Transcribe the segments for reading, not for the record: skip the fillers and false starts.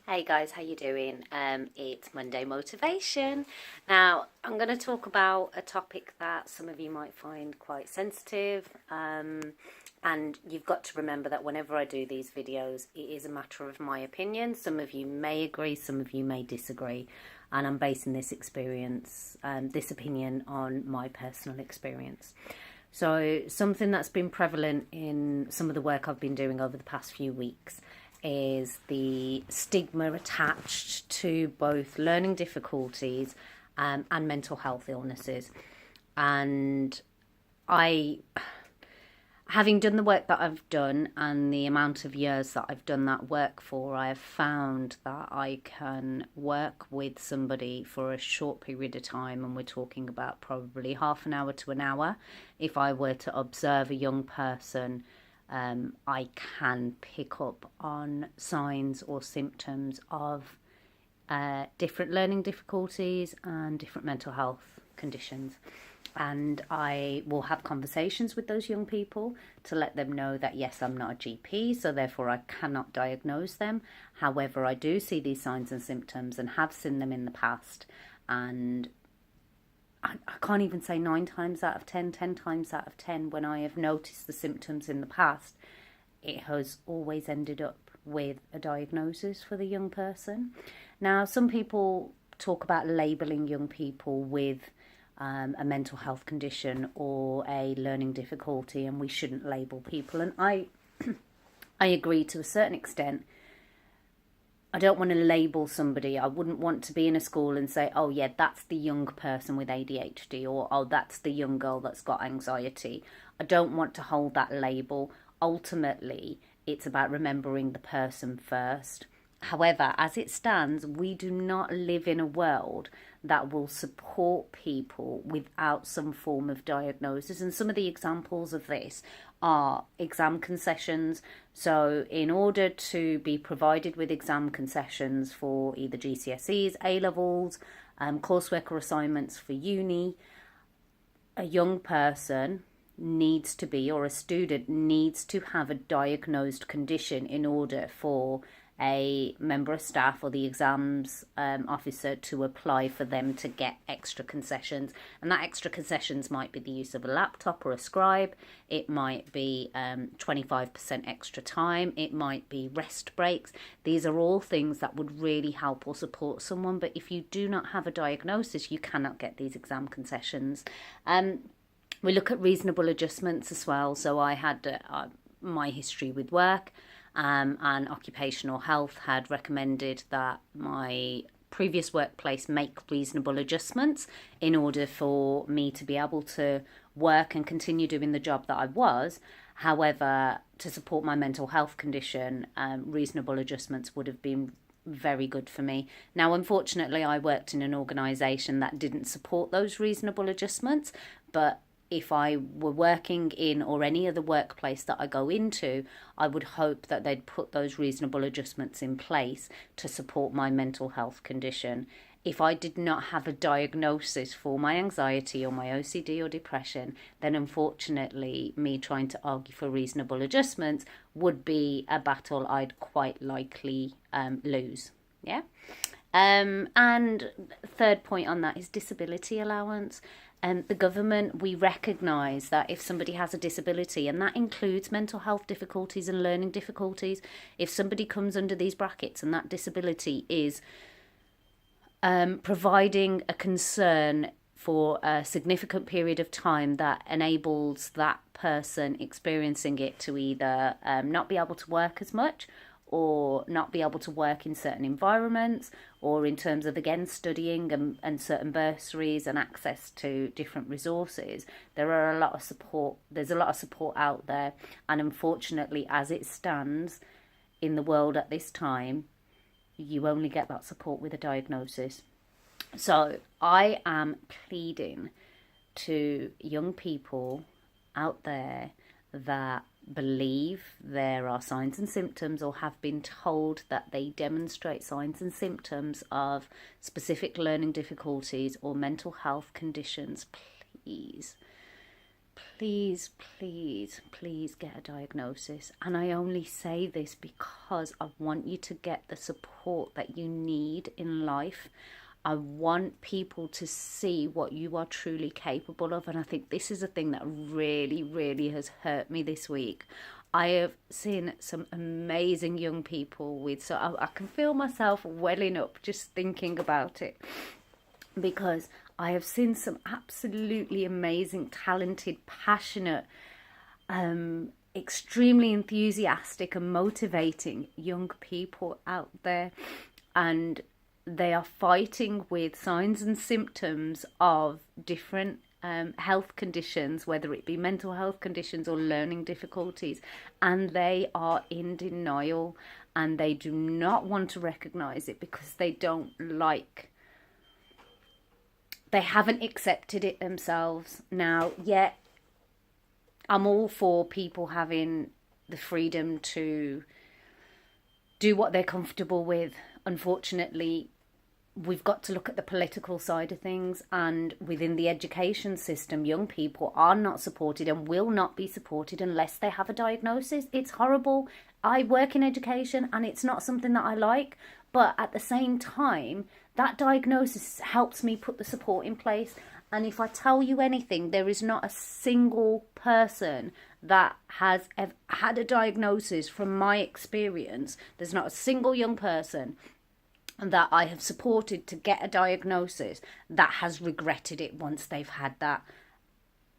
Hey guys, how you doing? It's Monday Motivation. Now, I'm going to talk about a topic that some of you might find quite sensitive. And you've got to remember that whenever I do these videos, it is a matter of my opinion. Some of you may agree, some of you may disagree. And I'm basing this this opinion on my personal experience. So something that's been prevalent in some of the work I've been doing over the past few weeks is the stigma attached to both learning difficulties and mental health illnesses. And having done the work that I've done and the amount of years that I've done that work for, I have found that I can work with somebody for a short period of time, and we're talking about probably half an hour to an hour. If I were to observe a young person, I can pick up on signs or symptoms of different learning difficulties and different mental health conditions. And I will have conversations with those young people to let them know that, yes, I'm not a GP, so therefore I cannot diagnose them. However, I do see these signs and symptoms and have seen them in the past. And I can't even say 9 times out of 10, 10 times out of 10, when I have noticed the symptoms in the past, it has always ended up with a diagnosis for the young person. Now, some people talk about labelling young people with a mental health condition or a learning difficulty, and we shouldn't label people. And I agree to a certain extent. I don't want to label somebody. I wouldn't want to be in a school and say, oh yeah, that's the young person with ADHD, or oh, that's the young girl that's got anxiety. I don't want to hold that label. Ultimately, it's about remembering the person first. However, as it stands, we do not live in a world that will support people without some form of diagnosis. And some of the examples of this are exam concessions. So in order to be provided with exam concessions for either GCSEs, A-levels, coursework or assignments for uni, a young person needs to be, or a student needs to have a diagnosed condition in order for a member of staff or the exams officer to apply for them to get extra concessions. And that extra concessions might be the use of a laptop or a scribe. It might be 25% extra time. It might be rest breaks. These are all things that would really help or support someone. But if you do not have a diagnosis, you cannot get these exam concessions. We look at reasonable adjustments as well. So I had my history with work. And occupational health had recommended that my previous workplace make reasonable adjustments in order for me to be able to work and continue doing the job that I was. However, to support my mental health condition, reasonable adjustments would have been very good for me. Now, unfortunately, I worked in an organisation that didn't support those reasonable adjustments, but if I were working in or any other workplace that I go into, I would hope that they'd put those reasonable adjustments in place to support my mental health condition. If I did not have a diagnosis for my anxiety or my OCD or depression, then unfortunately me trying to argue for reasonable adjustments would be a battle I'd quite likely lose. Yeah. And third point on that is disability allowance. The government, we recognise that if somebody has a disability, and that includes mental health difficulties and learning difficulties, if somebody comes under these brackets and that disability is providing a concern for a significant period of time that enables that person experiencing it to either not be able to work as much, or not be able to work in certain environments, or in terms of, again, studying and certain bursaries and access to different resources, there's a lot of support out there. And unfortunately, as it stands in the world at this time, you only get that support with a diagnosis. So I am pleading to young people out there that believe there are signs and symptoms, or have been told that they demonstrate signs and symptoms of specific learning difficulties or mental health conditions, please please, please, please get a diagnosis. And I only say this because I want you to get the support that you need in life. I want people to see what you are truly capable of. And I think this is a thing that really, really has hurt me this week. I have seen some amazing young people so I can feel myself welling up just thinking about it, because I have seen some absolutely amazing, talented, passionate, extremely enthusiastic and motivating young people out there, and they are fighting with signs and symptoms of different health conditions, whether it be mental health conditions or learning difficulties, and they are in denial and they do not want to recognize it because they haven't accepted it themselves. Now, yet I'm all for people having the freedom to do what they're comfortable with. Unfortunately, we've got to look at the political side of things, and within the education system, young people are not supported and will not be supported unless they have a diagnosis. It's horrible. I work in education and it's not something that I like, but at the same time, that diagnosis helps me put the support in place. And if I tell you anything, there is not a single person that has had a diagnosis, from my experience, there's not a single young person that I have supported to get a diagnosis that has regretted it once they've had that.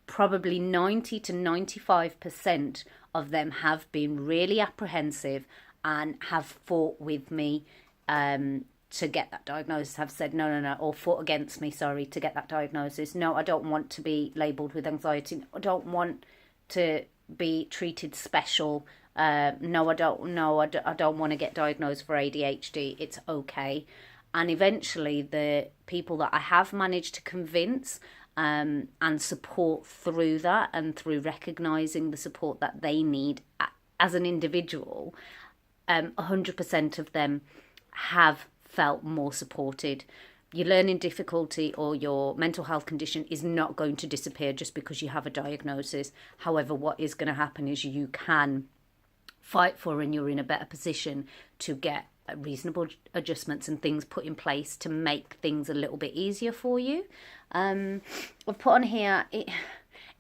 Probably 90 to 95% of them have been really apprehensive and have fought with me to get that diagnosis, have said no, or fought against me, sorry, to get that diagnosis. No, I don't want to be labelled with anxiety. I don't want to be treated special. No, I don't want to get diagnosed for ADHD. It's okay. And eventually the people that I have managed to convince and support through that, and through recognising the support that they need as an individual, 100% of them have felt more supported. Your learning difficulty or your mental health condition is not going to disappear just because you have a diagnosis. However, what is going to happen is you can fight for, and you're in a better position to get reasonable adjustments and things put in place to make things a little bit easier for you. I've put on here,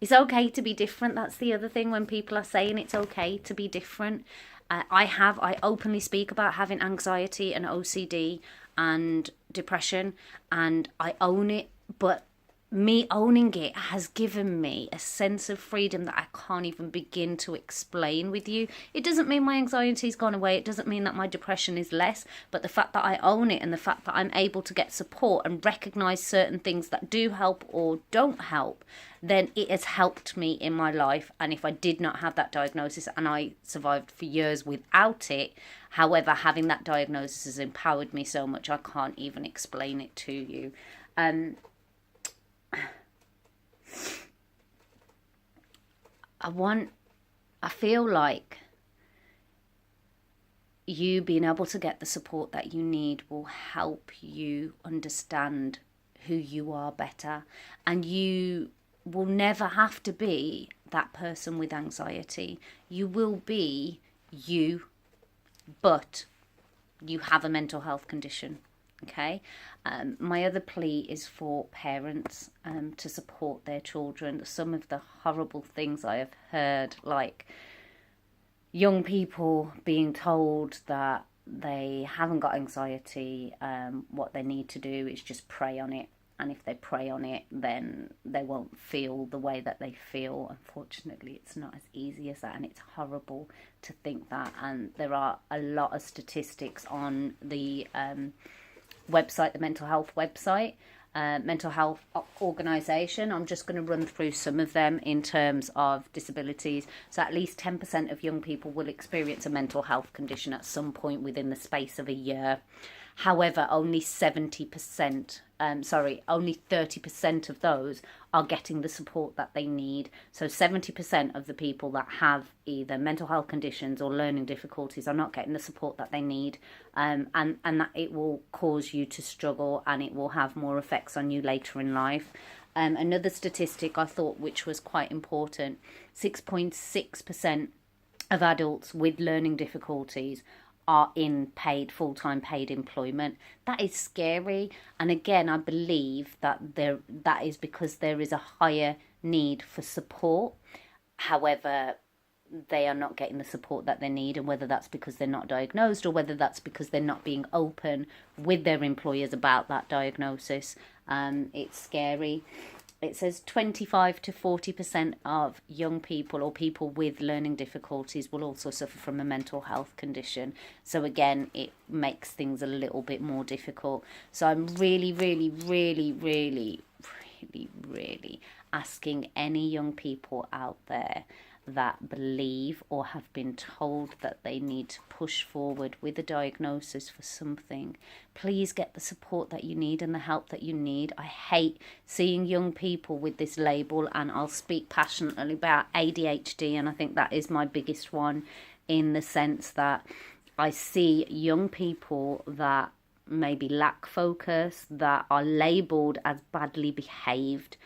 it's okay to be different. That's the other thing, when people are saying it's okay to be different. I openly speak about having anxiety and OCD and depression, and I own it, but me owning it has given me a sense of freedom that I can't even begin to explain with you. It doesn't mean my anxiety's gone away. It doesn't mean that my depression is less, but the fact that I own it and the fact that I'm able to get support and recognise certain things that do help or don't help, then it has helped me in my life. And if I did not have that diagnosis, and I survived for years without it, however, having that diagnosis has empowered me so much I can't even explain it to you. I feel like you being able to get the support that you need will help you understand who you are better, and you will never have to be that person with anxiety. You will be you, but you have a mental health condition. Okay. My other plea is for parents to support their children. Some of the horrible things I have heard, like young people being told that they haven't got anxiety, what they need to do is just pray on it. And if they pray on it, then they won't feel the way that they feel. Unfortunately, it's not as easy as that, and it's horrible to think that. And there are a lot of statistics on the website, the mental health website, mental health organisation. I'm just going to run through some of them in terms of disabilities. So at least 10% of young people will experience a mental health condition at some point within the space of a year. However, only 30% of those are getting the support that they need. So 70% of the people that have either mental health conditions or learning difficulties are not getting the support that they need, and that it will cause you to struggle, and it will have more effects on you later in life. Another statistic I thought which was quite important, 6.6% of adults with learning difficulties are in full-time paid employment. That is scary. And again, I believe that that is because there is a higher need for support. However, they are not getting the support that they need, and whether that's because they're not diagnosed or whether that's because they're not being open with their employers about that diagnosis, it's scary. It says 25 to 40% of young people or people with learning difficulties will also suffer from a mental health condition. So again, it makes things a little bit more difficult. So I'm really, really, really, really, really, really asking any young people out there that believe or have been told that they need to push forward with a diagnosis for something, please get the support that you need and the help that you need. I hate seeing young people with this label, and I'll speak passionately about ADHD, and I think that is my biggest one, in the sense that I see young people that maybe lack focus, that are labelled as badly behaved,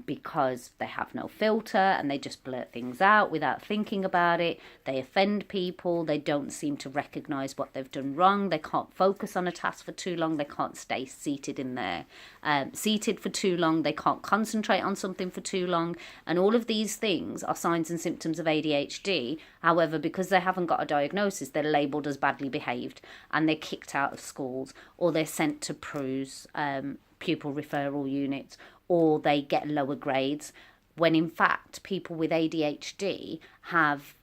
because they have no filter and they just blurt things out without thinking about it. They offend people. They don't seem to recognise what they've done wrong. They can't focus on a task for too long. They can't stay seated for too long. They can't concentrate on something for too long. And all of these things are signs and symptoms of ADHD. However, because they haven't got a diagnosis, they're labelled as badly behaved, and they're kicked out of schools, or they're sent to PRUs, pupil referral units, or they get lower grades, when in fact people with ADHD have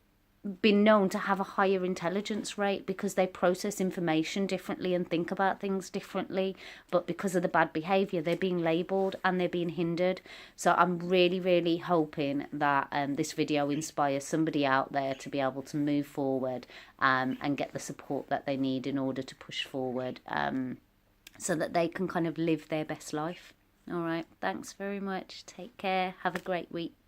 been known to have a higher intelligence rate because they process information differently and think about things differently. But because of the bad behaviour, they're being labelled and they're being hindered. So I'm really, really hoping that this video inspires somebody out there to be able to move forward and get the support that they need in order to push forward, so that they can kind of live their best life. All right, thanks very much. Take care. Have a great week.